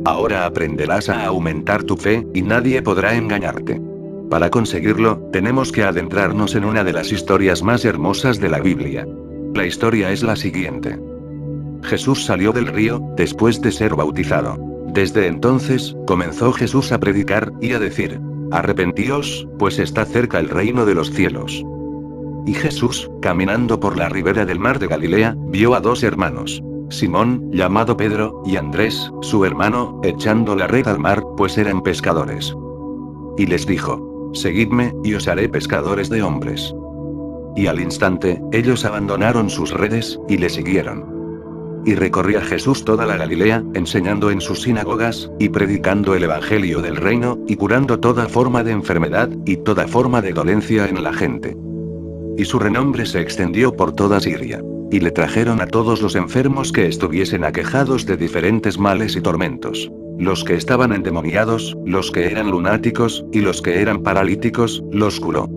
Ahora aprenderás a aumentar tu fe, y nadie podrá engañarte. Para conseguirlo, tenemos que adentrarnos en una de las historias más hermosas de la Biblia. La historia es la siguiente. Jesús salió del río, después de ser bautizado. Desde entonces, comenzó Jesús a predicar, y a decir: arrepentíos, pues está cerca el reino de los cielos. Y Jesús, caminando por la ribera del mar de Galilea, vio a dos hermanos. Simón, llamado Pedro, y Andrés, su hermano, echando la red al mar, pues eran pescadores. Y les dijo: seguidme, y os haré pescadores de hombres. Y al instante, ellos abandonaron sus redes, y le siguieron. Y recorría Jesús toda la Galilea, enseñando en sus sinagogas, y predicando el evangelio del reino, y curando toda forma de enfermedad, y toda forma de dolencia en la gente. Y su renombre se extendió por toda Siria. Y le trajeron a todos los enfermos que estuviesen aquejados de diferentes males y tormentos. Los que estaban endemoniados, los que eran lunáticos, y los que eran paralíticos, los curó.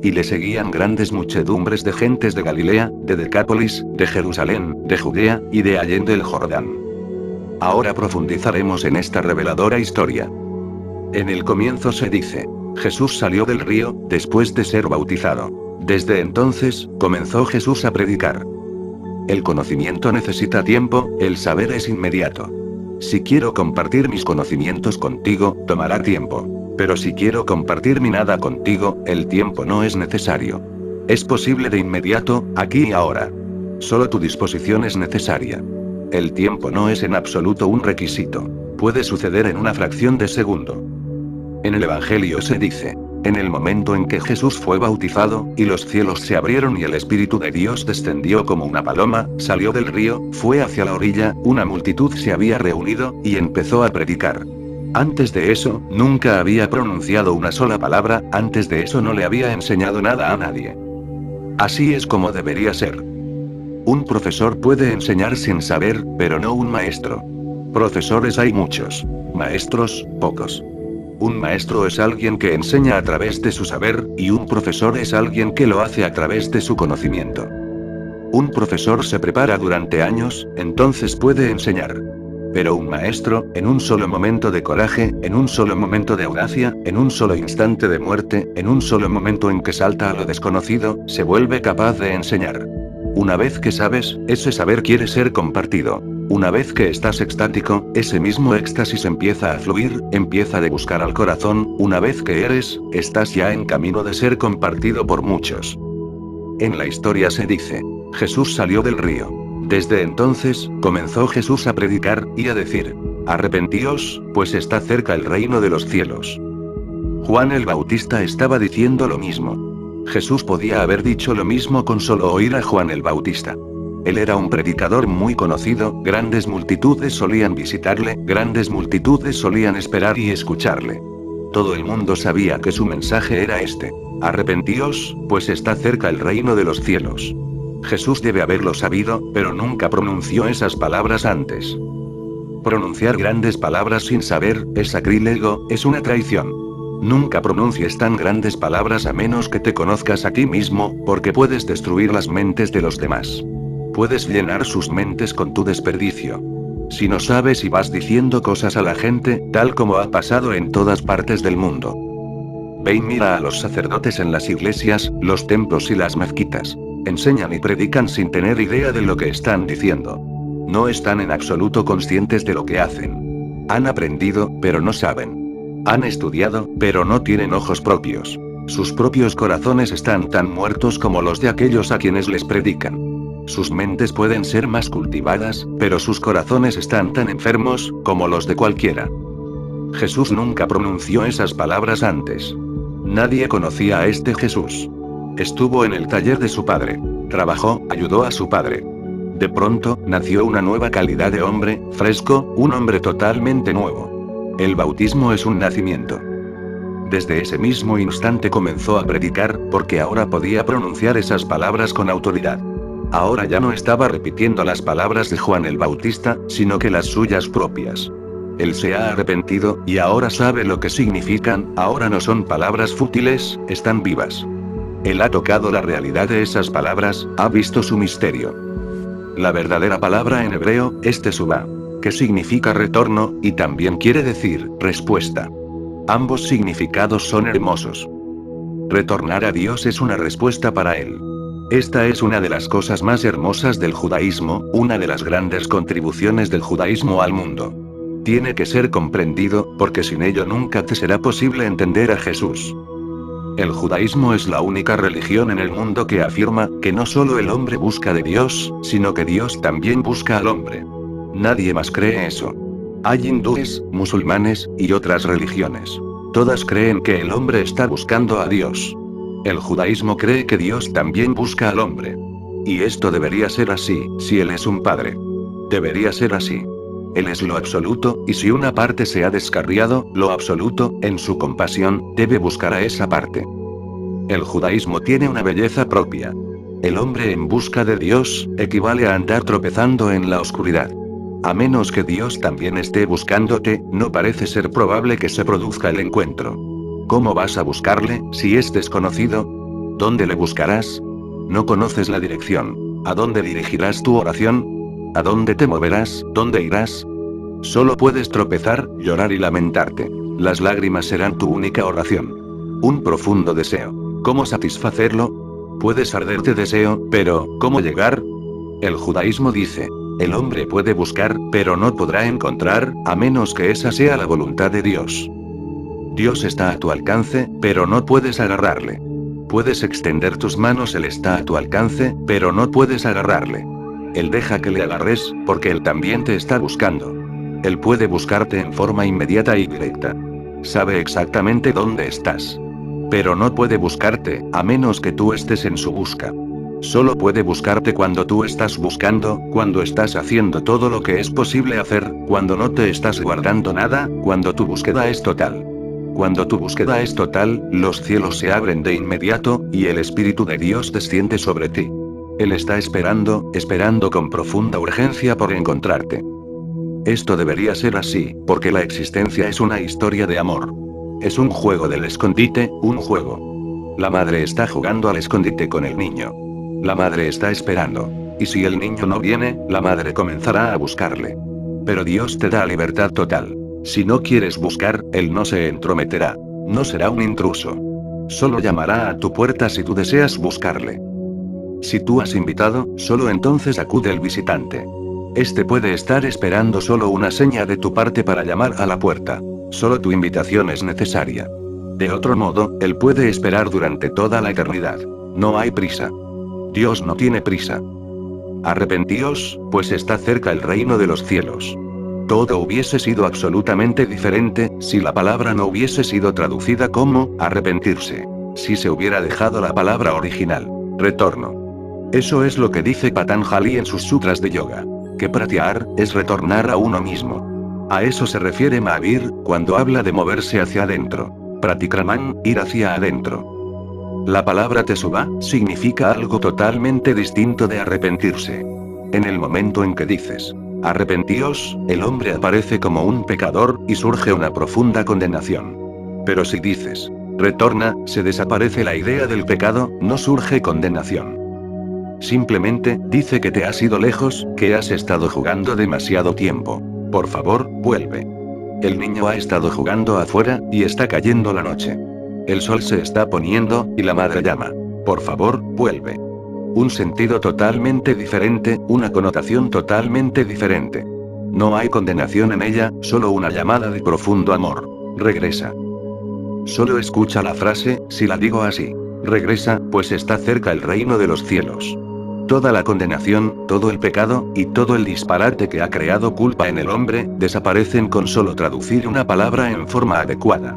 Y le seguían grandes muchedumbres de gentes de Galilea, de Decápolis, de Jerusalén, de Judea, y de allende el Jordán. Ahora profundizaremos en esta reveladora historia. En el comienzo se dice: Jesús salió del río, después de ser bautizado. Desde entonces, comenzó Jesús a predicar. El conocimiento necesita tiempo, el saber es inmediato. Si quiero compartir mis conocimientos contigo, tomará tiempo. Pero si quiero compartir mi nada contigo, el tiempo no es necesario. Es posible de inmediato, aquí y ahora. Solo tu disposición es necesaria. El tiempo no es en absoluto un requisito. Puede suceder en una fracción de segundo. En el Evangelio se dice: en el momento en que Jesús fue bautizado, y los cielos se abrieron y el Espíritu de Dios descendió como una paloma, salió del río, fue hacia la orilla, una multitud se había reunido, y empezó a predicar. Antes de eso, nunca había pronunciado una sola palabra, antes de eso no le había enseñado nada a nadie. Así es como debería ser. Un profesor puede enseñar sin saber, pero no un maestro. Profesores hay muchos. Maestros, pocos. Un maestro es alguien que enseña a través de su saber, y un profesor es alguien que lo hace a través de su conocimiento. Un profesor se prepara durante años, entonces puede enseñar. Pero un maestro, en un solo momento de coraje, en un solo momento de audacia, en un solo instante de muerte, en un solo momento en que salta a lo desconocido, se vuelve capaz de enseñar. Una vez que sabes, ese saber quiere ser compartido. Una vez que estás extático, ese mismo éxtasis empieza a fluir, empieza de buscar al corazón. Una vez que eres, estás ya en camino de ser compartido por muchos. En la historia se dice: Jesús salió del río. Desde entonces, comenzó Jesús a predicar, y a decir: arrepentíos, pues está cerca el reino de los cielos. Juan el Bautista estaba diciendo lo mismo. Jesús podía haber dicho lo mismo con solo oír a Juan el Bautista. Él era un predicador muy conocido, grandes multitudes solían visitarle, grandes multitudes solían esperar y escucharle. Todo el mundo sabía que su mensaje era este: arrepentíos, pues está cerca el reino de los cielos. Jesús debe haberlo sabido, pero nunca pronunció esas palabras antes. Pronunciar grandes palabras sin saber, es sacrílego, es una traición. Nunca pronuncies tan grandes palabras a menos que te conozcas a ti mismo, porque puedes destruir las mentes de los demás. Puedes llenar sus mentes con tu desperdicio. Si no sabes y vas diciendo cosas a la gente, tal como ha pasado en todas partes del mundo. Ve y mira a los sacerdotes en las iglesias, los templos y las mezquitas. Enseñan y predican sin tener idea de lo que están diciendo. No están en absoluto conscientes de lo que hacen. Han aprendido, pero no saben. Han estudiado, pero no tienen ojos propios. Sus propios corazones están tan muertos como los de aquellos a quienes les predican. Sus mentes pueden ser más cultivadas, pero sus corazones están tan enfermos como los de cualquiera. Jesús nunca pronunció esas palabras antes. Nadie conocía a este Jesús. Estuvo en el taller de su padre. Trabajó, ayudó a su padre. De pronto, nació una nueva calidad de hombre, fresco, un hombre totalmente nuevo. El bautismo es un nacimiento. Desde ese mismo instante comenzó a predicar, porque ahora podía pronunciar esas palabras con autoridad. Ahora ya no estaba repitiendo las palabras de Juan el Bautista, sino que las suyas propias. Él se ha arrepentido, y ahora sabe lo que significan, ahora no son palabras fútiles, están vivas. Él ha tocado la realidad de esas palabras, ha visto su misterio. La verdadera palabra en hebreo es teshuva. que significa retorno, y también quiere decir respuesta. Ambos significados son hermosos. Retornar a Dios es una respuesta para Él. Esta es una de las cosas más hermosas del judaísmo, una de las grandes contribuciones del judaísmo al mundo. Tiene que ser comprendido, porque sin ello nunca te será posible entender a Jesús. El judaísmo es la única religión en el mundo que afirma que no solo el hombre busca de Dios, sino que Dios también busca al hombre. Nadie más cree eso. Hay hindúes, musulmanes, y otras religiones. Todas creen que el hombre está buscando a Dios. El judaísmo cree que Dios también busca al hombre. Y esto debería ser así, si Él es un padre. Debería ser así. Él es lo absoluto, y si una parte se ha descarriado, lo absoluto, en su compasión, debe buscar a esa parte. El judaísmo tiene una belleza propia. El hombre en busca de Dios, equivale a andar tropezando en la oscuridad. A menos que Dios también esté buscándote, no parece ser probable que se produzca el encuentro. ¿Cómo vas a buscarle, si es desconocido? ¿Dónde le buscarás? No conoces la dirección. ¿A dónde dirigirás tu oración? ¿A dónde te moverás? ¿Dónde irás? Solo puedes tropezar, llorar y lamentarte. Las lágrimas serán tu única oración. Un profundo deseo. ¿Cómo satisfacerlo? Puedes arder de deseo, pero ¿cómo llegar? El judaísmo dice: el hombre puede buscar, pero no podrá encontrar, a menos que esa sea la voluntad de Dios. Dios está a tu alcance, pero no puedes agarrarle. Puedes extender tus manos, Él está a tu alcance, pero no puedes agarrarle. Él deja que le agarres, porque Él también te está buscando. Él puede buscarte en forma inmediata y directa. Sabe exactamente dónde estás. Pero no puede buscarte, a menos que tú estés en su busca. Solo puede buscarte cuando tú estás buscando, cuando estás haciendo todo lo que es posible hacer, cuando no te estás guardando nada, cuando tu búsqueda es total. Cuando tu búsqueda es total, los cielos se abren de inmediato, y el Espíritu de Dios desciende sobre ti. Él está esperando con profunda urgencia por encontrarte. Esto debería ser así, porque la existencia es una historia de amor. Es un juego del escondite, un juego. La madre está jugando al escondite con el niño. La madre está esperando. Y si el niño no viene, la madre comenzará a buscarle. Pero Dios te da libertad total. Si no quieres buscar, Él no se entrometerá. No será un intruso. Solo llamará a tu puerta si tú deseas buscarle. Si tú has invitado, solo entonces acude el visitante. Este puede estar esperando solo una seña de tu parte para llamar a la puerta. Solo tu invitación es necesaria. De otro modo, Él puede esperar durante toda la eternidad. No hay prisa. Dios no tiene prisa. Arrepentíos, pues está cerca el reino de los cielos. Todo hubiese sido absolutamente diferente, si la palabra no hubiese sido traducida como arrepentirse. Si se hubiera dejado la palabra original, retorno. Eso es lo que dice Patanjali en sus sutras de yoga. Que pratyahar es retornar a uno mismo. A eso se refiere Mahavir, cuando habla de moverse hacia adentro. Pratikraman, ir hacia adentro. La palabra teshuva significa algo totalmente distinto de arrepentirse. En el momento en que dices arrepentíos, el hombre aparece como un pecador, y surge una profunda condenación. Pero si dices retorna, se desaparece la idea del pecado, no surge condenación. Simplemente, dice que te has ido lejos, que has estado jugando demasiado tiempo. Por favor, vuelve. El niño ha estado jugando afuera, y está cayendo la noche. El sol se está poniendo, y la madre llama. Por favor, vuelve. Un sentido totalmente diferente, una connotación totalmente diferente. No hay condenación en ella, solo una llamada de profundo amor. Regresa. Solo escucha la frase, si la digo así. Regresa, pues está cerca el reino de los cielos. Toda la condenación, todo el pecado, y todo el disparate que ha creado culpa en el hombre, desaparecen con solo traducir una palabra en forma adecuada.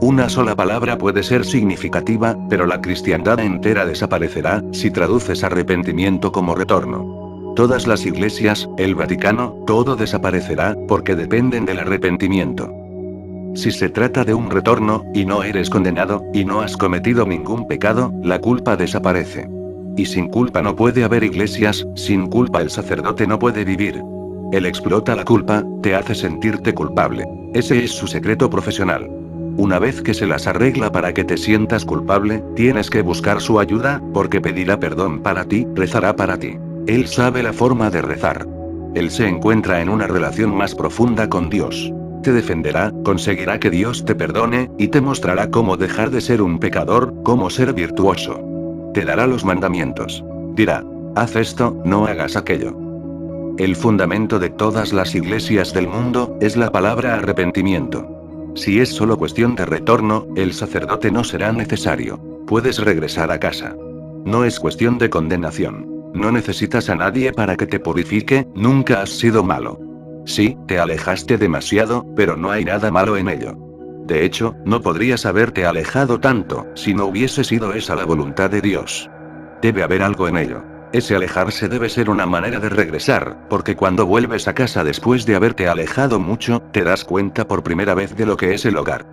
Una sola palabra puede ser significativa, pero la cristiandad entera desaparecerá, si traduces arrepentimiento como retorno. Todas las iglesias, el Vaticano, todo desaparecerá, porque dependen del arrepentimiento. Si se trata de un retorno, y no eres condenado, y no has cometido ningún pecado, la culpa desaparece. Y sin culpa no puede haber iglesias, sin culpa el sacerdote no puede vivir. Él explota la culpa, te hace sentirte culpable. Ese es su secreto profesional. Una vez que se las arregla para que te sientas culpable, tienes que buscar su ayuda, porque pedirá perdón para ti, rezará para ti. Él sabe la forma de rezar. Él se encuentra en una relación más profunda con Dios. Te defenderá, conseguirá que Dios te perdone, y te mostrará cómo dejar de ser un pecador, cómo ser virtuoso. Te dará los mandamientos. Dirá, haz esto, no hagas aquello. El fundamento de todas las iglesias del mundo es la palabra arrepentimiento. Si es solo cuestión de retorno, el sacerdote no será necesario. Puedes regresar a casa. No es cuestión de condenación. No necesitas a nadie para que te purifique, nunca has sido malo. Sí, te alejaste demasiado, pero no hay nada malo en ello. De hecho, no podrías haberte alejado tanto, si no hubiese sido esa la voluntad de Dios. Debe haber algo en ello. Ese alejarse debe ser una manera de regresar, porque cuando vuelves a casa después de haberte alejado mucho, te das cuenta por primera vez de lo que es el hogar.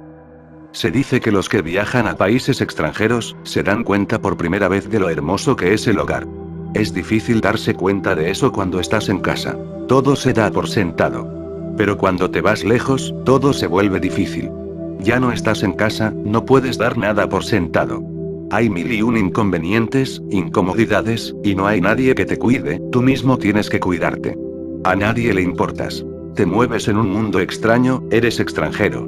Se dice que los que viajan a países extranjeros, se dan cuenta por primera vez de lo hermoso que es el hogar. Es difícil darse cuenta de eso cuando estás en casa. Todo se da por sentado. Pero cuando te vas lejos, todo se vuelve difícil. Ya no estás en casa, no puedes dar nada por sentado. Hay mil y un inconvenientes, incomodidades, y no hay nadie que te cuide, tú mismo tienes que cuidarte. A nadie le importas. Te mueves en un mundo extraño, eres extranjero.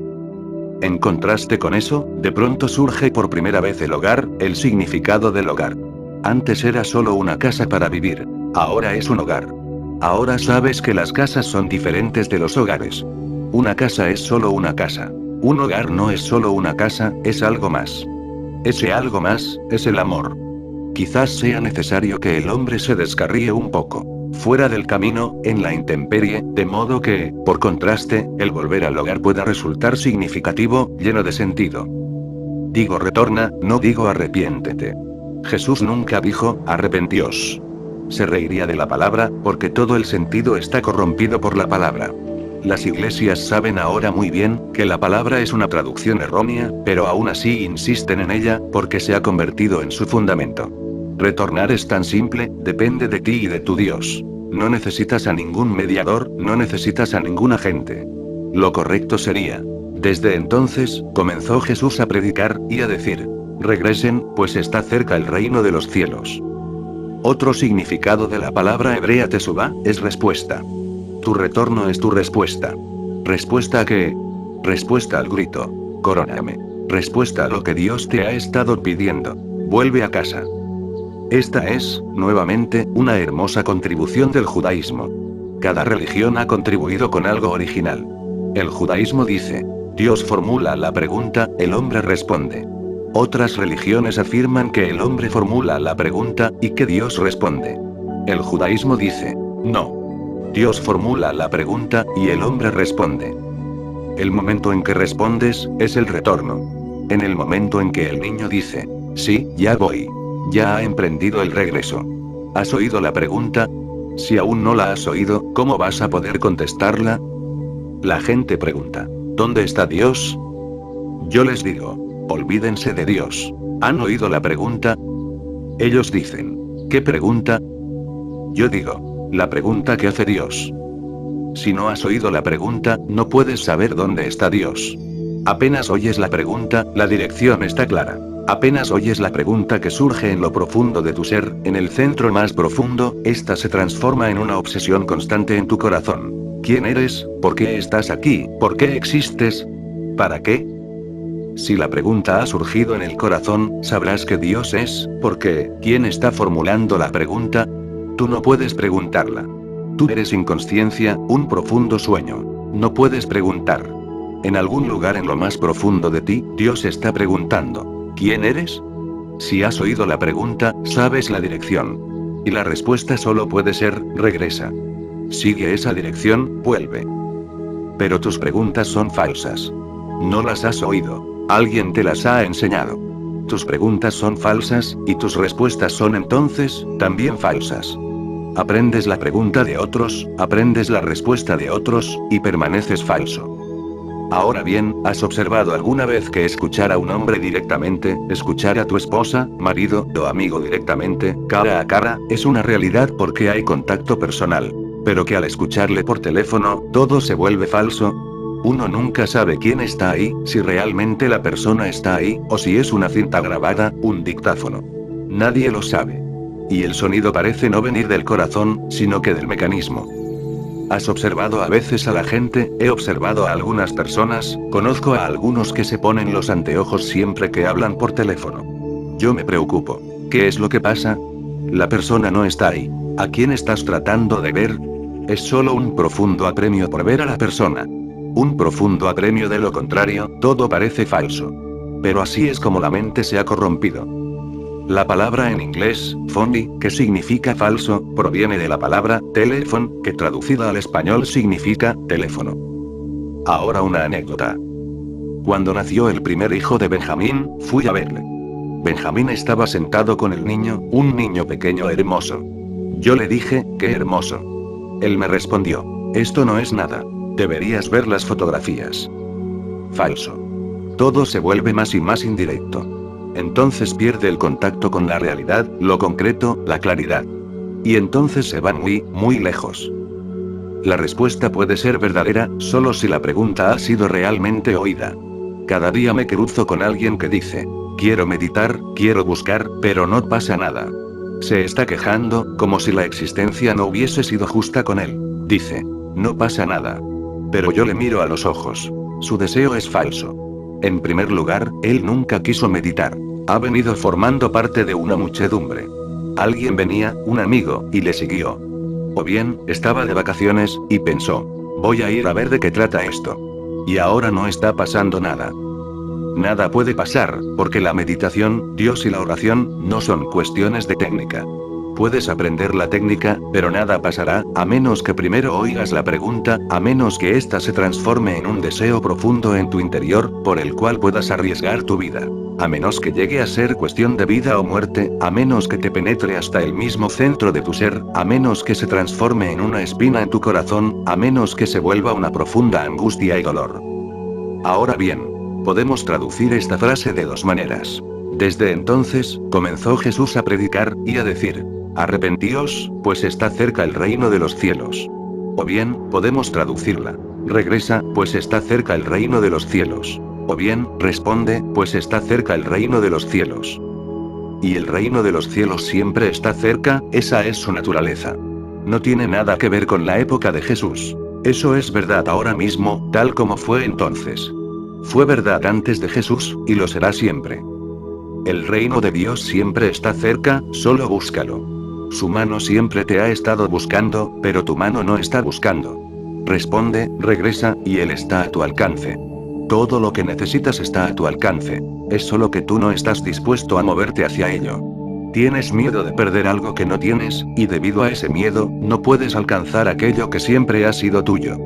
En contraste con eso, de pronto surge por primera vez el hogar, el significado del hogar. Antes era solo una casa para vivir. Ahora es un hogar. Ahora sabes que las casas son diferentes de los hogares. Una casa es solo una casa. Un hogar no es solo una casa, es algo más. Ese algo más, es el amor. Quizás sea necesario que el hombre se descarríe un poco. Fuera del camino, en la intemperie, de modo que, por contraste, el volver al hogar pueda resultar significativo, lleno de sentido. Digo retorna, no digo arrepiéntete. Jesús nunca dijo, arrepentíos. Se reiría de la palabra, porque todo el sentido está corrompido por la palabra. Las iglesias saben ahora muy bien, que la palabra es una traducción errónea, pero aún así insisten en ella, porque se ha convertido en su fundamento. Retornar es tan simple, depende de ti y de tu Dios. No necesitas a ningún mediador, no necesitas a ningún agente. Lo correcto sería. Desde entonces, comenzó Jesús a predicar, y a decir, regresen, pues está cerca el reino de los cielos. Otro significado de la palabra hebrea tesubá, es respuesta. Tu retorno es tu respuesta. ¿Respuesta a qué? Respuesta al grito. Coróname. Respuesta a lo que Dios te ha estado pidiendo. Vuelve a casa. Esta es, nuevamente, una hermosa contribución del judaísmo. Cada religión ha contribuido con algo original. El judaísmo dice, Dios formula la pregunta, el hombre responde. Otras religiones afirman que el hombre formula la pregunta, y que Dios responde. El judaísmo dice, no. Dios formula la pregunta, y el hombre responde. El momento en que respondes, es el retorno. En el momento en que el niño dice, sí, ya voy. Ya ha emprendido el regreso. ¿Has oído la pregunta? Si aún no la has oído, ¿cómo vas a poder contestarla? La gente pregunta, ¿dónde está Dios? Yo les digo, olvídense de Dios. ¿Han oído la pregunta? Ellos dicen, ¿qué pregunta? Yo digo, la pregunta que hace Dios. Si no has oído la pregunta, no puedes saber dónde está Dios. Apenas oyes la pregunta, la dirección está clara. Apenas oyes la pregunta que surge en lo profundo de tu ser, en el centro más profundo, esta se transforma en una obsesión constante en tu corazón. ¿Quién eres? ¿Por qué estás aquí? ¿Por qué existes? ¿Para qué? Si la pregunta ha surgido en el corazón, sabrás que Dios es, porque, ¿quién está formulando la pregunta? Tú no puedes preguntarla. Tú eres inconsciencia, un profundo sueño. No puedes preguntar. En algún lugar en lo más profundo de ti, Dios está preguntando, ¿quién eres? Si has oído la pregunta, sabes la dirección. Y la respuesta solo puede ser, regresa. Sigue esa dirección, vuelve. Pero tus preguntas son falsas. No las has oído. Alguien te las ha enseñado. Tus preguntas son falsas, y tus respuestas son entonces, también falsas. Aprendes la pregunta de otros, aprendes la respuesta de otros, y permaneces falso. Ahora bien, ¿has observado alguna vez que escuchar a un hombre directamente, escuchar a tu esposa, marido o amigo directamente, cara a cara, es una realidad porque hay contacto personal? Pero que al escucharle por teléfono, todo se vuelve falso. Uno nunca sabe quién está ahí, si realmente la persona está ahí, o si es una cinta grabada, un dictáfono. Nadie lo sabe. Y el sonido parece no venir del corazón, sino que del mecanismo. ¿Has observado a veces a la gente? He observado a algunas personas, conozco a algunos que se ponen los anteojos siempre que hablan por teléfono. Yo me preocupo. ¿Qué es lo que pasa? La persona no está ahí. ¿A quién estás tratando de ver? Es solo un profundo apremio por ver a la persona. Un profundo apremio, de lo contrario, todo parece falso. Pero así es como la mente se ha corrompido. La palabra en inglés, phony, que significa falso, proviene de la palabra telephone, que traducida al español significa teléfono. Ahora una anécdota. Cuando nació el primer hijo de Benjamín, fui a verle. Benjamín estaba sentado con el niño, un niño pequeño hermoso. Yo le dije, qué hermoso. Él me respondió, esto no es nada. Deberías ver las fotografías. Falso. Todo se vuelve más y más indirecto. Entonces pierde el contacto con la realidad, lo concreto, la claridad. Y entonces se va muy, muy lejos. La respuesta puede ser verdadera, solo si la pregunta ha sido realmente oída. Cada día me cruzo con alguien que dice, quiero meditar, quiero buscar, pero no pasa nada. Se está quejando, como si la existencia no hubiese sido justa con él. Dice, no pasa nada. Pero yo le miro a los ojos. Su deseo es falso. En primer lugar, él nunca quiso meditar. Ha venido formando parte de una muchedumbre. Alguien venía, un amigo, y le siguió. O bien, estaba de vacaciones, y pensó, voy a ir a ver de qué trata esto. Y ahora no está pasando nada. Nada puede pasar, porque la meditación, Dios y la oración, no son cuestiones de técnica. Puedes aprender la técnica, pero nada pasará, a menos que primero oigas la pregunta, a menos que ésta se transforme en un deseo profundo en tu interior, por el cual puedas arriesgar tu vida. A menos que llegue a ser cuestión de vida o muerte, a menos que te penetre hasta el mismo centro de tu ser, a menos que se transforme en una espina en tu corazón, a menos que se vuelva una profunda angustia y dolor. Ahora bien, podemos traducir esta frase de dos maneras. Desde entonces, comenzó Jesús a predicar, y a decir, arrepentíos, pues está cerca el reino de los cielos. O bien, podemos traducirla, regresa, pues está cerca el reino de los cielos. O bien, responde, pues está cerca el reino de los cielos. Y el reino de los cielos siempre está cerca, esa es su naturaleza. No tiene nada que ver con la época de Jesús. Eso es verdad ahora mismo, tal como fue entonces. Fue verdad antes de Jesús, y lo será siempre. El reino de Dios siempre está cerca, solo búscalo. Su mano siempre te ha estado buscando, pero tu mano no está buscando. Responde, regresa, y Él está a tu alcance. Todo lo que necesitas está a tu alcance. Es solo que tú no estás dispuesto a moverte hacia ello. Tienes miedo de perder algo que no tienes, y debido a ese miedo, no puedes alcanzar aquello que siempre ha sido tuyo.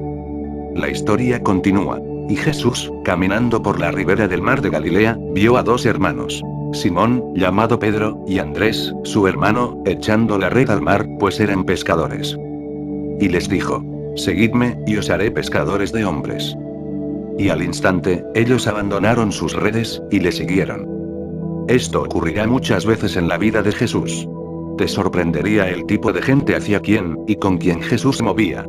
La historia continúa. Y Jesús, caminando por la ribera del mar de Galilea, vio a dos hermanos. Simón, llamado Pedro, y Andrés, su hermano, echando la red al mar, pues eran pescadores. Y les dijo, seguidme, y os haré pescadores de hombres. Y al instante, ellos abandonaron sus redes, y le siguieron. Esto ocurrirá muchas veces en la vida de Jesús. Te sorprendería el tipo de gente hacia quien, y con quien Jesús se movía.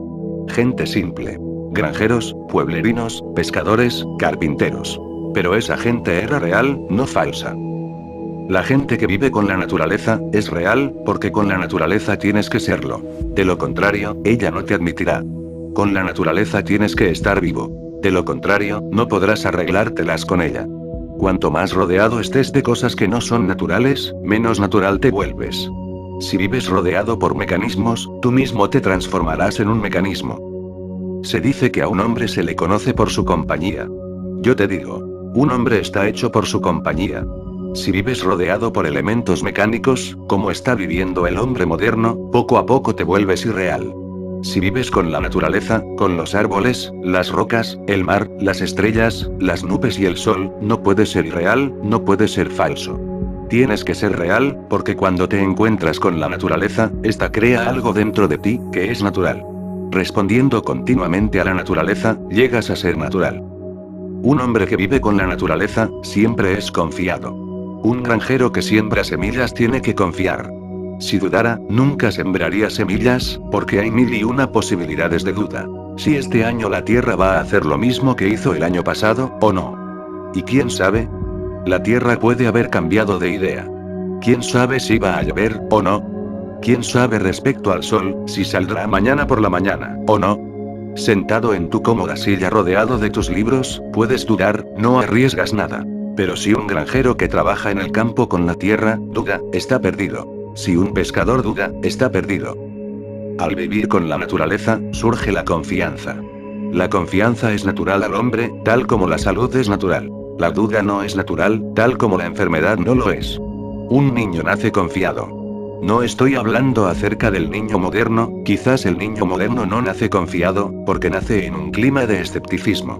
Gente simple. Granjeros, pueblerinos, pescadores, carpinteros. Pero esa gente era real, no falsa. La gente que vive con la naturaleza, es real, porque con la naturaleza tienes que serlo. De lo contrario, ella no te admitirá. Con la naturaleza tienes que estar vivo. De lo contrario, no podrás arreglártelas con ella. Cuanto más rodeado estés de cosas que no son naturales, menos natural te vuelves. Si vives rodeado por mecanismos, tú mismo te transformarás en un mecanismo. Se dice que a un hombre se le conoce por su compañía. Yo te digo, un hombre está hecho por su compañía. Si vives rodeado por elementos mecánicos, como está viviendo el hombre moderno, poco a poco te vuelves irreal. Si vives con la naturaleza, con los árboles, las rocas, el mar, las estrellas, las nubes y el sol, no puedes ser irreal, no puedes ser falso. Tienes que ser real, porque cuando te encuentras con la naturaleza, esta crea algo dentro de ti, que es natural. Respondiendo continuamente a la naturaleza, llegas a ser natural. Un hombre que vive con la naturaleza, siempre es confiado. Un granjero que siembra semillas tiene que confiar. Si dudara, nunca sembraría semillas, porque hay 1001 posibilidades de duda. Si este año la tierra va a hacer lo mismo que hizo el año pasado, o no. ¿Y quién sabe? La tierra puede haber cambiado de idea. ¿Quién sabe si va a llover, o no? ¿Quién sabe respecto al sol, si saldrá mañana por la mañana, o no? Sentado en tu cómoda silla rodeado de tus libros, puedes dudar, no arriesgas nada. Pero si un granjero que trabaja en el campo con la tierra, duda, está perdido. Si un pescador duda, está perdido. Al vivir con la naturaleza, surge la confianza. La confianza es natural al hombre, tal como la salud es natural. La duda no es natural, tal como la enfermedad no lo es. Un niño nace confiado. No estoy hablando acerca del niño moderno, quizás el niño moderno no nace confiado, porque nace en un clima de escepticismo.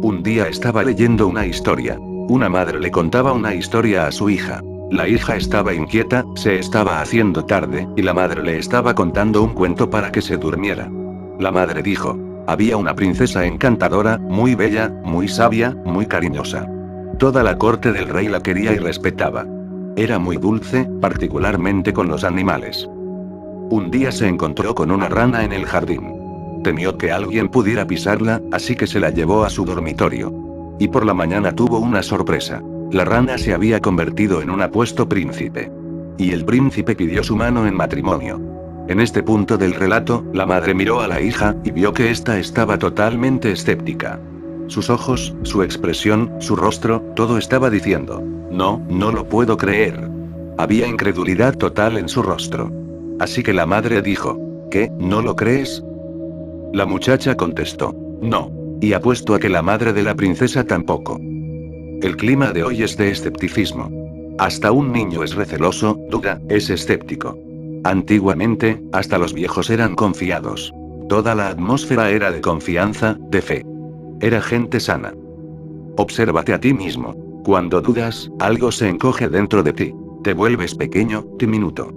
Un día estaba leyendo una historia. Una madre le contaba una historia a su hija. La hija estaba inquieta, se estaba haciendo tarde, y la madre le estaba contando un cuento para que se durmiera. La madre dijo: había una princesa encantadora, muy bella, muy sabia, muy cariñosa. Toda la corte del rey la quería y respetaba. Era muy dulce, particularmente con los animales. Un día se encontró con una rana en el jardín. Temió que alguien pudiera pisarla, así que se la llevó a su dormitorio. Y por la mañana tuvo una sorpresa. La rana se había convertido en un apuesto príncipe. Y el príncipe pidió su mano en matrimonio. En este punto del relato, la madre miró a la hija, y vio que ésta estaba totalmente escéptica. Sus ojos, su expresión, su rostro, todo estaba diciendo: no, no lo puedo creer. Había incredulidad total en su rostro. Así que la madre dijo: ¿qué, no lo crees? La muchacha contestó: no. Y apuesto a que la madre de la princesa tampoco. El clima de hoy es de escepticismo. Hasta un niño es receloso, duda, es escéptico. Antiguamente, hasta los viejos eran confiados. Toda la atmósfera era de confianza, de fe. Era gente sana. Obsérvate a ti mismo. Cuando dudas, algo se encoge dentro de ti. Te vuelves pequeño, diminuto.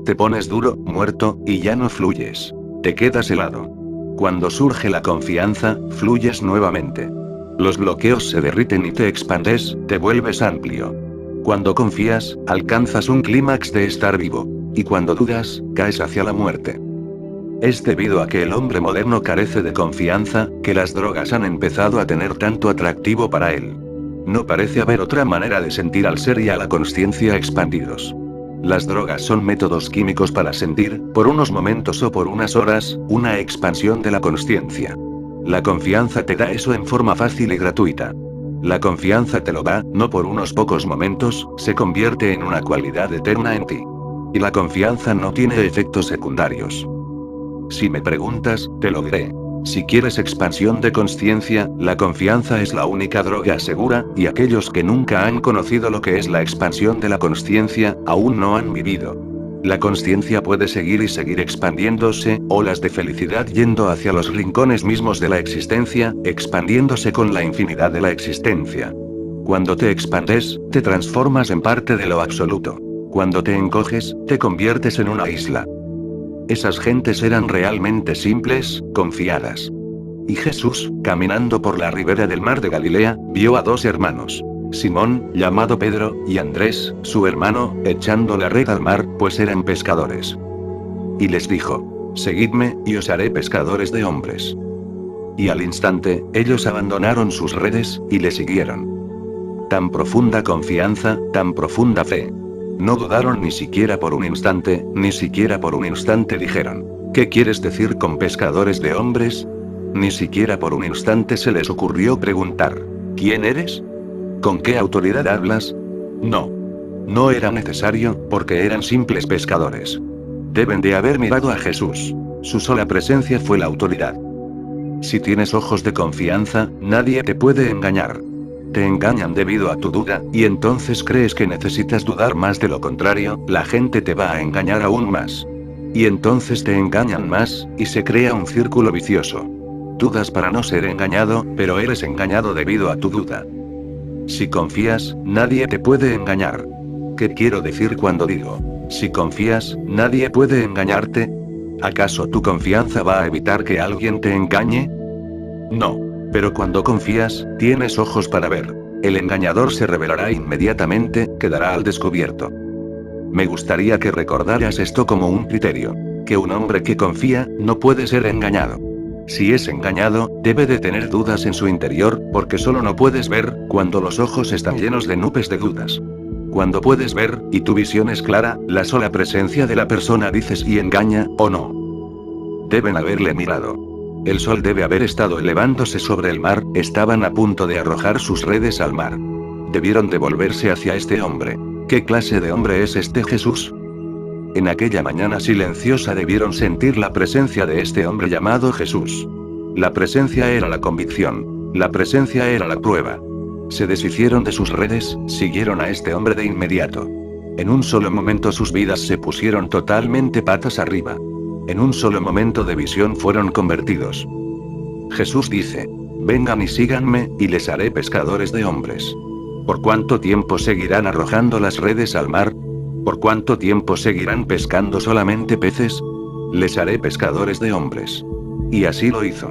Te pones duro, muerto, y ya no fluyes. Te quedas helado. Cuando surge la confianza, fluyes nuevamente. Los bloqueos se derriten y te expandes, te vuelves amplio. Cuando confías, alcanzas un clímax de estar vivo. Y cuando dudas, caes hacia la muerte. Es debido a que el hombre moderno carece de confianza, que las drogas han empezado a tener tanto atractivo para él. No parece haber otra manera de sentir al ser y a la consciencia expandidos. Las drogas son métodos químicos para sentir, por unos momentos o por unas horas, una expansión de la consciencia. La confianza te da eso en forma fácil y gratuita. La confianza te lo da, no por unos pocos momentos, se convierte en una cualidad eterna en ti. Y la confianza no tiene efectos secundarios. Si me preguntas, te lo diré. Si quieres expansión de consciencia, la confianza es la única droga segura, y aquellos que nunca han conocido lo que es la expansión de la consciencia, aún no han vivido. La consciencia puede seguir y seguir expandiéndose, olas de felicidad yendo hacia los rincones mismos de la existencia, expandiéndose con la infinidad de la existencia. Cuando te expandes, te transformas en parte de lo absoluto. Cuando te encoges, te conviertes en una isla. Esas gentes eran realmente simples, confiadas. Y Jesús, caminando por la ribera del mar de Galilea, vio a dos hermanos. Simón, llamado Pedro, y Andrés, su hermano, echando la red al mar, pues eran pescadores. Y les dijo: seguidme, y os haré pescadores de hombres. Y al instante, ellos abandonaron sus redes, y le siguieron. Tan profunda confianza, tan profunda fe. No dudaron ni siquiera por un instante, ni siquiera por un instante dijeron: ¿qué quieres decir con pescadores de hombres? Ni siquiera por un instante se les ocurrió preguntar: ¿quién eres? ¿Con qué autoridad hablas? No. No era necesario, porque eran simples pescadores. Deben de haber mirado a Jesús. Su sola presencia fue la autoridad. Si tienes ojos de confianza, nadie te puede engañar. Te engañan debido a tu duda, y entonces crees que necesitas dudar más, de lo contrario, la gente te va a engañar aún más. Y entonces te engañan más, y se crea un círculo vicioso. Dudas para no ser engañado, pero eres engañado debido a tu duda. Si confías, nadie te puede engañar. ¿Qué quiero decir cuando digo: si confías, nadie puede engañarte? ¿Acaso tu confianza va a evitar que alguien te engañe? No. Pero cuando confías, tienes ojos para ver. El engañador se revelará inmediatamente, quedará al descubierto. Me gustaría que recordaras esto como un criterio. Que un hombre que confía, no puede ser engañado. Si es engañado, debe de tener dudas en su interior, porque solo no puedes ver, cuando los ojos están llenos de nubes de dudas. Cuando puedes ver, y tu visión es clara, la sola presencia de la persona dice si engaña, o no. Deben haberle mirado. El sol debe haber estado elevándose sobre el mar, estaban a punto de arrojar sus redes al mar. Debieron de volverse hacia este hombre. ¿Qué clase de hombre es este Jesús? En aquella mañana silenciosa debieron sentir la presencia de este hombre llamado Jesús. La presencia era la convicción. La presencia era la prueba. Se deshicieron de sus redes, siguieron a este hombre de inmediato. En un solo momento sus vidas se pusieron totalmente patas arriba. En un solo momento de visión fueron convertidos. Jesús dice: vengan y síganme, y les haré pescadores de hombres. ¿Por cuánto tiempo seguirán arrojando las redes al mar? ¿Por cuánto tiempo seguirán pescando solamente peces? Les haré pescadores de hombres. Y así lo hizo.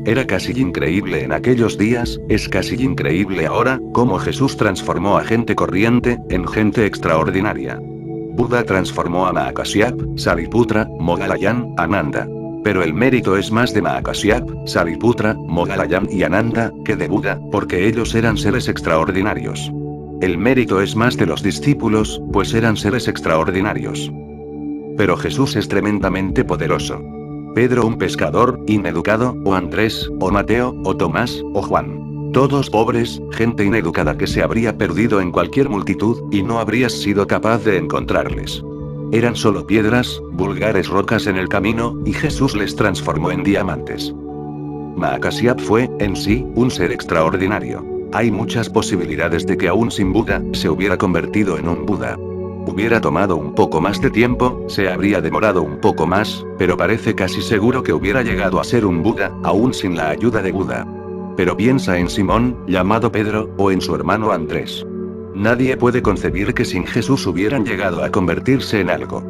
Era casi increíble en aquellos días, es casi increíble ahora, cómo Jesús transformó a gente corriente, en gente extraordinaria. Buda transformó a Mahakasyap, Sariputra, Moggalayan, Ananda. Pero el mérito es más de Mahakasyap, Sariputra, Moggalayan y Ananda, que de Buda, porque ellos eran seres extraordinarios. El mérito es más de los discípulos, pues eran seres extraordinarios. Pero Jesús es tremendamente poderoso. Pedro un pescador, ineducado, o Andrés, o Mateo, o Tomás, o Juan. Todos pobres, gente ineducada que se habría perdido en cualquier multitud, y no habrías sido capaz de encontrarles. Eran solo piedras, vulgares rocas en el camino, y Jesús les transformó en diamantes. Mahakasyap fue, en sí, un ser extraordinario. Hay muchas posibilidades de que aún sin Buda, se hubiera convertido en un Buda. Hubiera tomado un poco más de tiempo, se habría demorado un poco más, pero parece casi seguro que hubiera llegado a ser un Buda, aún sin la ayuda de Buda. Pero piensa en Simón, llamado Pedro, o en su hermano Andrés. Nadie puede concebir que sin Jesús hubieran llegado a convertirse en algo.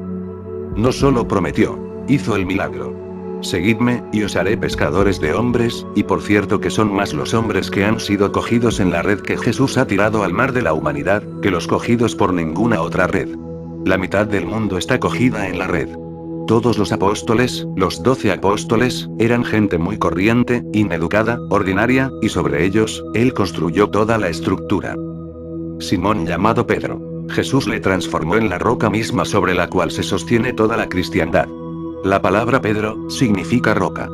No solo prometió, hizo el milagro. Seguidme, y os haré pescadores de hombres, y por cierto que son más los hombres que han sido cogidos en la red que Jesús ha tirado al mar de la humanidad, que los cogidos por ninguna otra red. La mitad del mundo está cogida en la red. Todos los apóstoles, los 12 apóstoles, eran gente muy corriente, ineducada, ordinaria, y sobre ellos, él construyó toda la estructura. Simón llamado Pedro. Jesús le transformó en la roca misma sobre la cual se sostiene toda la cristiandad. La palabra Pedro, significa roca.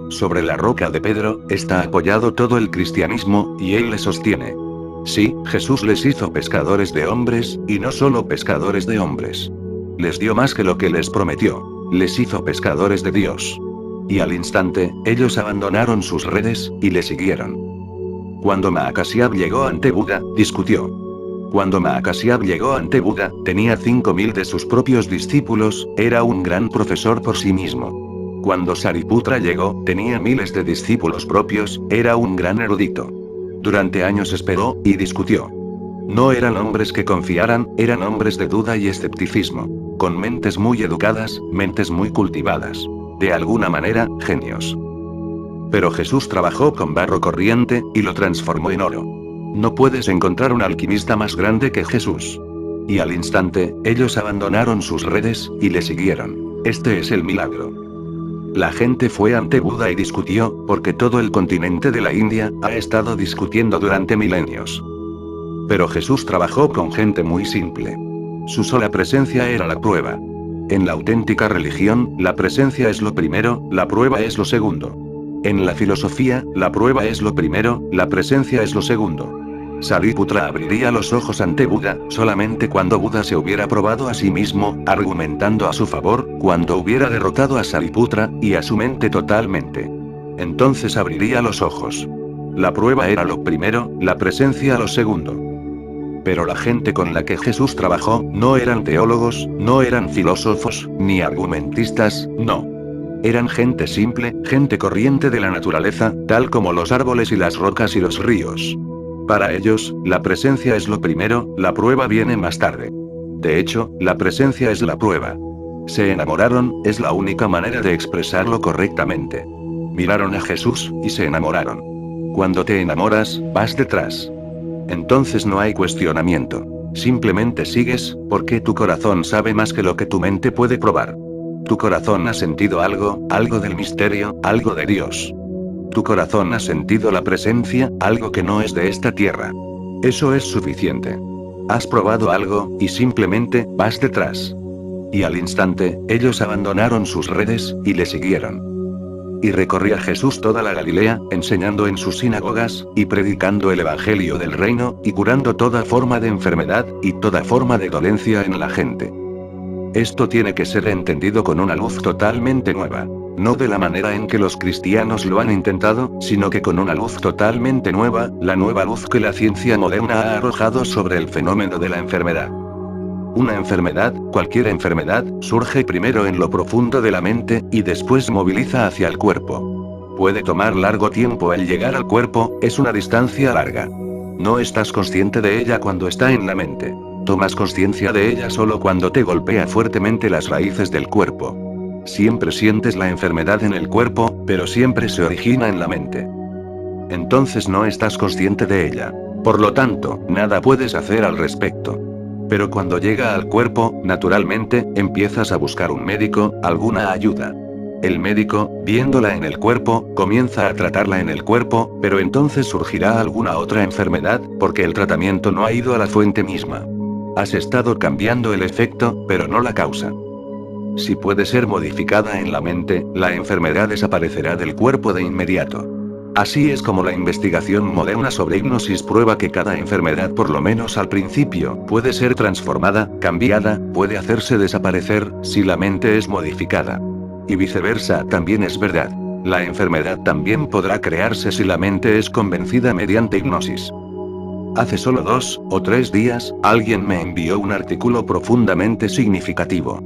Sobre la roca de Pedro, está apoyado todo el cristianismo, y él le sostiene. Sí, Jesús les hizo pescadores de hombres, y no solo pescadores de hombres. Les dio más que lo que les prometió. Les hizo pescadores de Dios. Y al instante, ellos abandonaron sus redes, y le siguieron. Cuando Mahakasyap llegó ante Buda, discutió. Cuando Mahakasyap llegó ante Buda, tenía 5000 de sus propios discípulos, era un gran profesor por sí mismo. Cuando Sariputra llegó, tenía miles de discípulos propios, era un gran erudito. Durante años esperó, y discutió. No eran hombres que confiaran, eran hombres de duda y escepticismo. Con mentes muy educadas, mentes muy cultivadas. De alguna manera, genios. Pero Jesús trabajó con barro corriente, y lo transformó en oro. No puedes encontrar un alquimista más grande que Jesús. Y al instante, ellos abandonaron sus redes, y le siguieron. Este es el milagro. La gente fue ante Buda y discutió, porque todo el continente de la India, ha estado discutiendo durante milenios. Pero Jesús trabajó con gente muy simple. Su sola presencia era la prueba. En la auténtica religión, la presencia es lo primero, la prueba es lo segundo. En la filosofía, la prueba es lo primero, la presencia es lo segundo. Sariputra abriría los ojos ante Buda, solamente cuando Buda se hubiera probado a sí mismo, argumentando a su favor, cuando hubiera derrotado a Sariputra, y a su mente totalmente. Entonces abriría los ojos. La prueba era lo primero, la presencia lo segundo. Pero la gente con la que Jesús trabajó, no eran teólogos, no eran filósofos, ni argumentistas, no. Eran gente simple, gente corriente de la naturaleza, tal como los árboles y las rocas y los ríos. Para ellos, la presencia es lo primero, la prueba viene más tarde. De hecho, la presencia es la prueba. Se enamoraron, es la única manera de expresarlo correctamente. Miraron a Jesús, y se enamoraron. Cuando te enamoras, vas detrás. Entonces no hay cuestionamiento. Simplemente sigues, porque tu corazón sabe más que lo que tu mente puede probar. Tu corazón ha sentido algo, algo del misterio, algo de Dios. Tu corazón ha sentido la presencia, algo que no es de esta tierra. Eso es suficiente. Has probado algo, y simplemente, vas detrás. Y al instante, ellos abandonaron sus redes, y le siguieron. Y recorría Jesús toda la Galilea, enseñando en sus sinagogas, y predicando el evangelio del reino, y curando toda forma de enfermedad, y toda forma de dolencia en la gente. Esto tiene que ser entendido con una luz totalmente nueva. No de la manera en que los cristianos lo han intentado, sino que con una luz totalmente nueva, la nueva luz que la ciencia moderna ha arrojado sobre el fenómeno de la enfermedad. Una enfermedad, cualquier enfermedad, surge primero en lo profundo de la mente, y después moviliza hacia el cuerpo. Puede tomar largo tiempo el llegar al cuerpo, es una distancia larga. No estás consciente de ella cuando está en la mente. Tomas conciencia de ella solo cuando te golpea fuertemente las raíces del cuerpo. Siempre sientes la enfermedad en el cuerpo, pero siempre se origina en la mente. Entonces no estás consciente de ella. Por lo tanto, nada puedes hacer al respecto. Pero cuando llega al cuerpo, naturalmente, empiezas a buscar un médico, alguna ayuda. El médico, viéndola en el cuerpo, comienza a tratarla en el cuerpo, pero entonces surgirá alguna otra enfermedad, porque el tratamiento no ha ido a la fuente misma. Has estado cambiando el efecto, pero no la causa. Si puede ser modificada en la mente, la enfermedad desaparecerá del cuerpo de inmediato. Así es como la investigación moderna sobre hipnosis prueba que cada enfermedad, por lo menos al principio, puede ser transformada, cambiada, puede hacerse desaparecer, si la mente es modificada. Y viceversa también es verdad. La enfermedad también podrá crearse si la mente es convencida mediante hipnosis. Hace solo 2 o 3 días, alguien me envió un artículo profundamente significativo.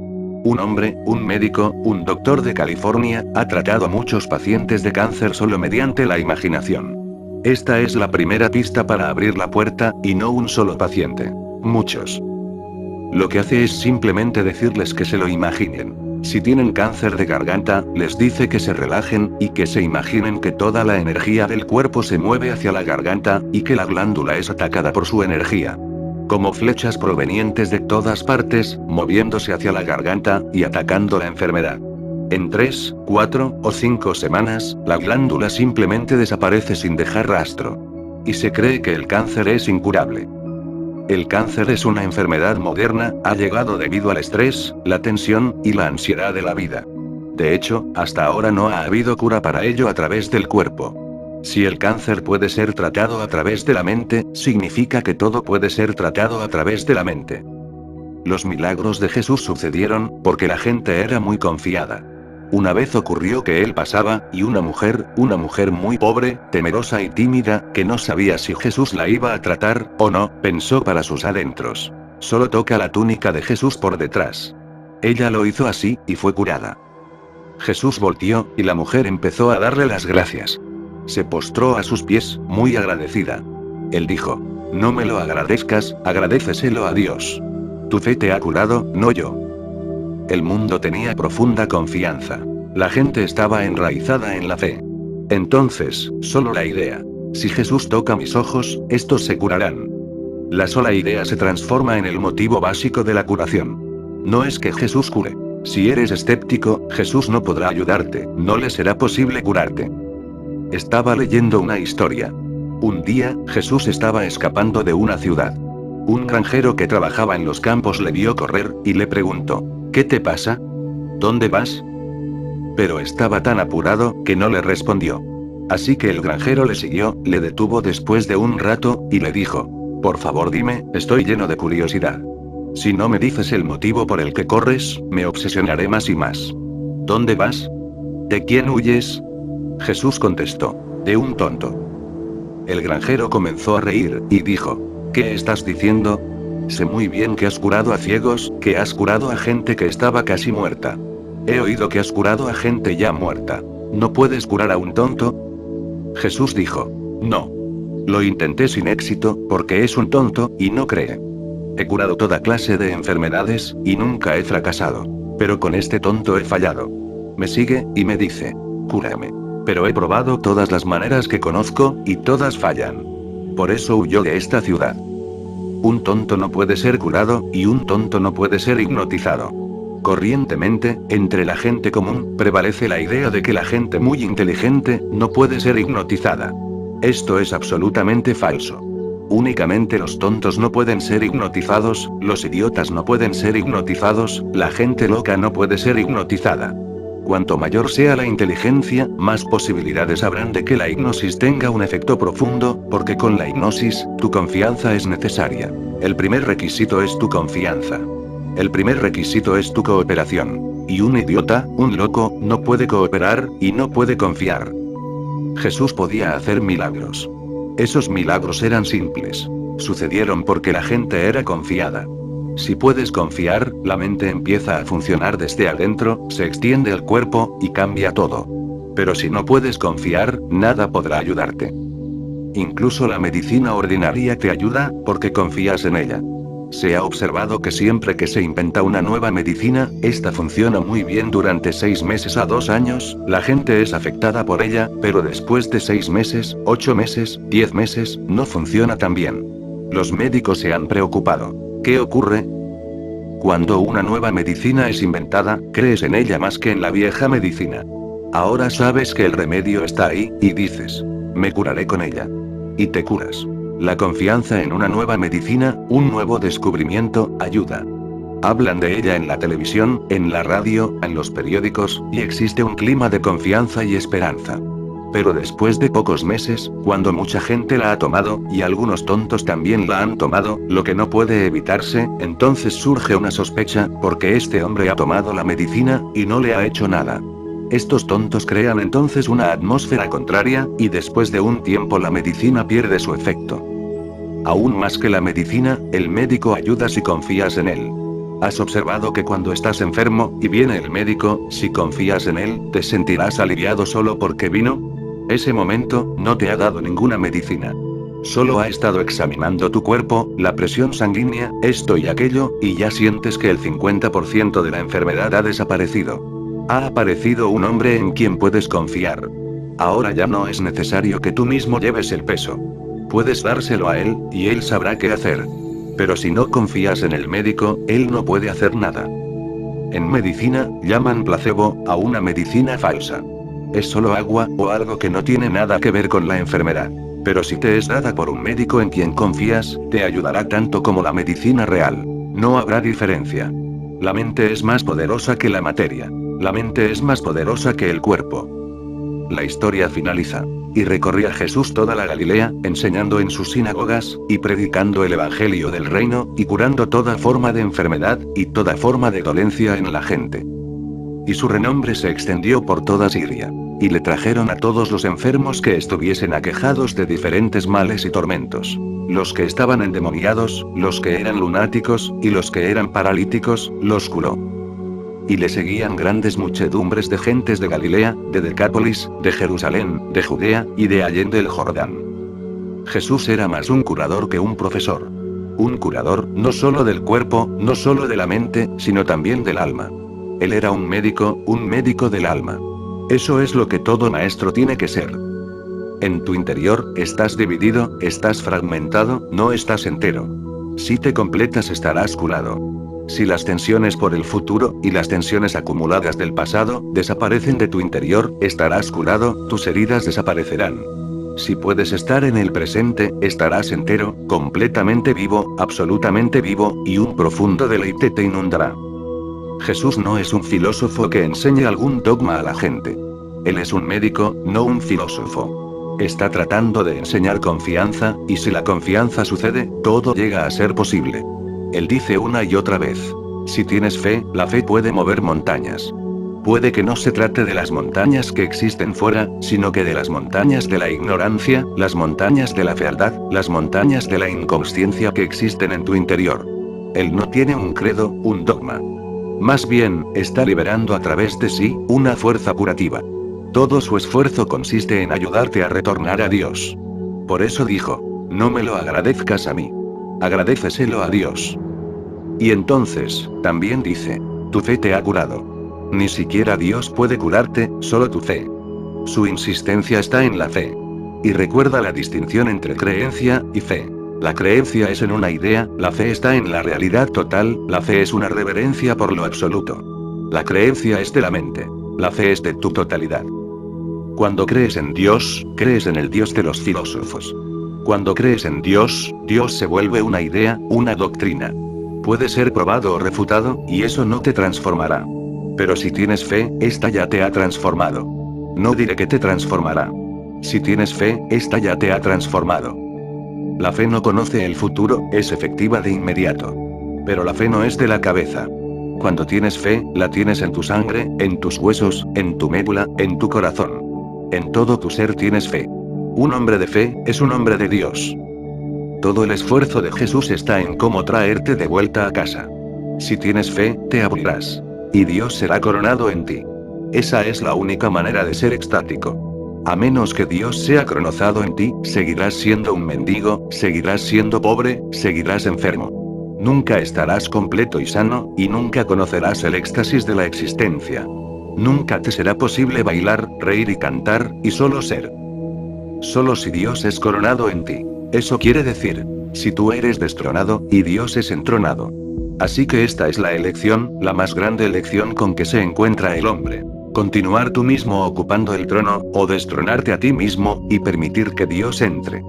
Un hombre, un médico, un doctor de California, ha tratado a muchos pacientes de cáncer solo mediante la imaginación. Esta es la primera pista para abrir la puerta, y no un solo paciente. Muchos. Lo que hace es simplemente decirles que se lo imaginen. Si tienen cáncer de garganta, les dice que se relajen, y que se imaginen que toda la energía del cuerpo se mueve hacia la garganta, y que la glándula es atacada por su energía. Como flechas provenientes de todas partes, moviéndose hacia la garganta, y atacando la enfermedad. En 3, 4 o 5 semanas, la glándula simplemente desaparece sin dejar rastro. Y se cree que el cáncer es incurable. El cáncer es una enfermedad moderna, ha llegado debido al estrés, la tensión, y la ansiedad de la vida. De hecho, hasta ahora no ha habido cura para ello a través del cuerpo. Si el cáncer puede ser tratado a través de la mente, significa que todo puede ser tratado a través de la mente. Los milagros de Jesús sucedieron, porque la gente era muy confiada. Una vez ocurrió que él pasaba, y una mujer muy pobre, temerosa y tímida, que no sabía si Jesús la iba a tratar, o no, pensó para sus adentros: solo toca la túnica de Jesús por detrás. Ella lo hizo así, y fue curada. Jesús volteó, y la mujer empezó a darle las gracias. Se postró a sus pies, muy agradecida. Él dijo: no me lo agradezcas, agradéceselo a Dios. Tu fe te ha curado, no yo. El mundo tenía profunda confianza. La gente estaba enraizada en la fe. Entonces, solo la idea: si Jesús toca mis ojos, estos se curarán. La sola idea se transforma en el motivo básico de la curación. No es que Jesús cure. Si eres escéptico, Jesús no podrá ayudarte, no le será posible curarte. Estaba leyendo una historia. Un día, Jesús estaba escapando de una ciudad. Un granjero que trabajaba en los campos le vio correr, y le preguntó: ¿qué te pasa? ¿Dónde vas? Pero estaba tan apurado, que no le respondió. Así que el granjero le siguió, le detuvo después de un rato, y le dijo: por favor dime, estoy lleno de curiosidad. Si no me dices el motivo por el que corres, me obsesionaré más y más. ¿Dónde vas? ¿De quién huyes? Jesús contestó: de un tonto. El granjero comenzó a reír, y dijo: ¿qué estás diciendo? Sé muy bien que has curado a ciegos, que has curado a gente que estaba casi muerta. He oído que has curado a gente ya muerta. ¿No puedes curar a un tonto? Jesús dijo: no. Lo intenté sin éxito, porque es un tonto, y no cree. He curado toda clase de enfermedades, y nunca he fracasado. Pero con este tonto he fallado. Me sigue, y me dice: cúrame. Pero he probado todas las maneras que conozco, y todas fallan. Por eso huyó de esta ciudad. Un tonto no puede ser curado, y un tonto no puede ser hipnotizado. Corrientemente, entre la gente común, prevalece la idea de que la gente muy inteligente no puede ser hipnotizada. Esto es absolutamente falso. Únicamente los tontos no pueden ser hipnotizados, los idiotas no pueden ser hipnotizados, la gente loca no puede ser hipnotizada. Cuanto mayor sea la inteligencia, más posibilidades habrán de que la hipnosis tenga un efecto profundo, porque con la hipnosis, tu confianza es necesaria. El primer requisito es tu confianza. El primer requisito es tu cooperación. Y un idiota, un loco, no puede cooperar, y no puede confiar. Jesús podía hacer milagros. Esos milagros eran simples. Sucedieron porque la gente era confiada. Si puedes confiar, la mente empieza a funcionar desde adentro, se extiende el cuerpo, y cambia todo. Pero si no puedes confiar, nada podrá ayudarte. Incluso la medicina ordinaria te ayuda, porque confías en ella. Se ha observado que siempre que se inventa una nueva medicina, esta funciona muy bien durante 6 meses a 2 años, la gente es afectada por ella, pero después de 6 meses, 8 meses, 10 meses, no funciona tan bien. Los médicos se han preocupado. ¿Qué ocurre? Cuando una nueva medicina es inventada, crees en ella más que en la vieja medicina. Ahora sabes que el remedio está ahí, y dices, me curaré con ella. Y te curas. La confianza en una nueva medicina, un nuevo descubrimiento, ayuda. Hablan de ella en la televisión, en la radio, en los periódicos, y existe un clima de confianza y esperanza. Pero después de pocos meses, cuando mucha gente la ha tomado, y algunos tontos también la han tomado, lo que no puede evitarse, entonces surge una sospecha, porque este hombre ha tomado la medicina, y no le ha hecho nada. Estos tontos crean entonces una atmósfera contraria, y después de un tiempo la medicina pierde su efecto. Aún más que la medicina, el médico ayuda si confías en él. ¿Has observado que cuando estás enfermo, y viene el médico, si confías en él, te sentirás aliviado solo porque vino? Ese momento, no te ha dado ninguna medicina. Solo ha estado examinando tu cuerpo, la presión sanguínea, esto y aquello, y ya sientes que el 50% de la enfermedad ha desaparecido. Ha aparecido un hombre en quien puedes confiar. Ahora ya no es necesario que tú mismo lleves el peso. Puedes dárselo a él, y él sabrá qué hacer. Pero si no confías en el médico, él no puede hacer nada. En medicina, llaman placebo a una medicina falsa. Es solo agua, o algo que no tiene nada que ver con la enfermedad. Pero si te es dada por un médico en quien confías, te ayudará tanto como la medicina real. No habrá diferencia. La mente es más poderosa que la materia. La mente es más poderosa que el cuerpo. La historia finaliza. Y recorría Jesús toda la Galilea, enseñando en sus sinagogas, y predicando el evangelio del reino, y curando toda forma de enfermedad, y toda forma de dolencia en la gente. Y su renombre se extendió por toda Siria. Y le trajeron a todos los enfermos que estuviesen aquejados de diferentes males y tormentos. Los que estaban endemoniados, los que eran lunáticos, y los que eran paralíticos, los curó. Y le seguían grandes muchedumbres de gentes de Galilea, de Decápolis, de Jerusalén, de Judea, y de allende el Jordán. Jesús era más un curador que un profesor. Un curador, no solo del cuerpo, no solo de la mente, sino también del alma. Él era un médico del alma. Eso es lo que todo maestro tiene que ser. En tu interior, estás dividido, estás fragmentado, no estás entero. Si te completas estarás curado. Si las tensiones por el futuro, y las tensiones acumuladas del pasado, desaparecen de tu interior, estarás curado, tus heridas desaparecerán. Si puedes estar en el presente, estarás entero, completamente vivo, absolutamente vivo, y un profundo deleite te inundará. Jesús no es un filósofo que enseñe algún dogma a la gente. Él es un médico, no un filósofo. Está tratando de enseñar confianza, y si la confianza sucede, todo llega a ser posible. Él dice una y otra vez. Si tienes fe, la fe puede mover montañas. Puede que no se trate de las montañas que existen fuera, sino que de las montañas de la ignorancia, las montañas de la fealdad, las montañas de la inconsciencia que existen en tu interior. Él no tiene un credo, un dogma. Más bien, está liberando a través de sí, una fuerza curativa. Todo su esfuerzo consiste en ayudarte a retornar a Dios. Por eso dijo, no me lo agradezcas a mí. Agradéceselo a Dios. Y entonces, también dice, tu fe te ha curado. Ni siquiera Dios puede curarte, solo tu fe. Su insistencia está en la fe. Y recuerda la distinción entre creencia y fe. La creencia es en una idea, la fe está en la realidad total, la fe es una reverencia por lo absoluto. La creencia es de la mente. La fe es de tu totalidad. Cuando crees en Dios, crees en el Dios de los filósofos. Cuando crees en Dios, Dios se vuelve una idea, una doctrina. Puede ser probado o refutado, y eso no te transformará. Pero si tienes fe, esta ya te ha transformado. No diré que te transformará. Si tienes fe, esta ya te ha transformado. La fe no conoce el futuro, es efectiva de inmediato. Pero la fe no es de la cabeza. Cuando tienes fe, la tienes en tu sangre, en tus huesos, en tu médula, en tu corazón. En todo tu ser tienes fe. Un hombre de fe, es un hombre de Dios. Todo el esfuerzo de Jesús está en cómo traerte de vuelta a casa. Si tienes fe, te abrirás. Y Dios será coronado en ti. Esa es la única manera de ser extático. A menos que Dios sea coronado en ti, seguirás siendo un mendigo, seguirás siendo pobre, seguirás enfermo. Nunca estarás completo y sano, y nunca conocerás el éxtasis de la existencia. Nunca te será posible bailar, reír y cantar, y solo ser. Solo si Dios es coronado en ti. Eso quiere decir, si tú eres destronado, y Dios es entronado. Así que esta es la elección, la más grande elección con que se encuentra el hombre. Continuar tú mismo ocupando el trono, o destronarte a ti mismo, y permitir que Dios entre.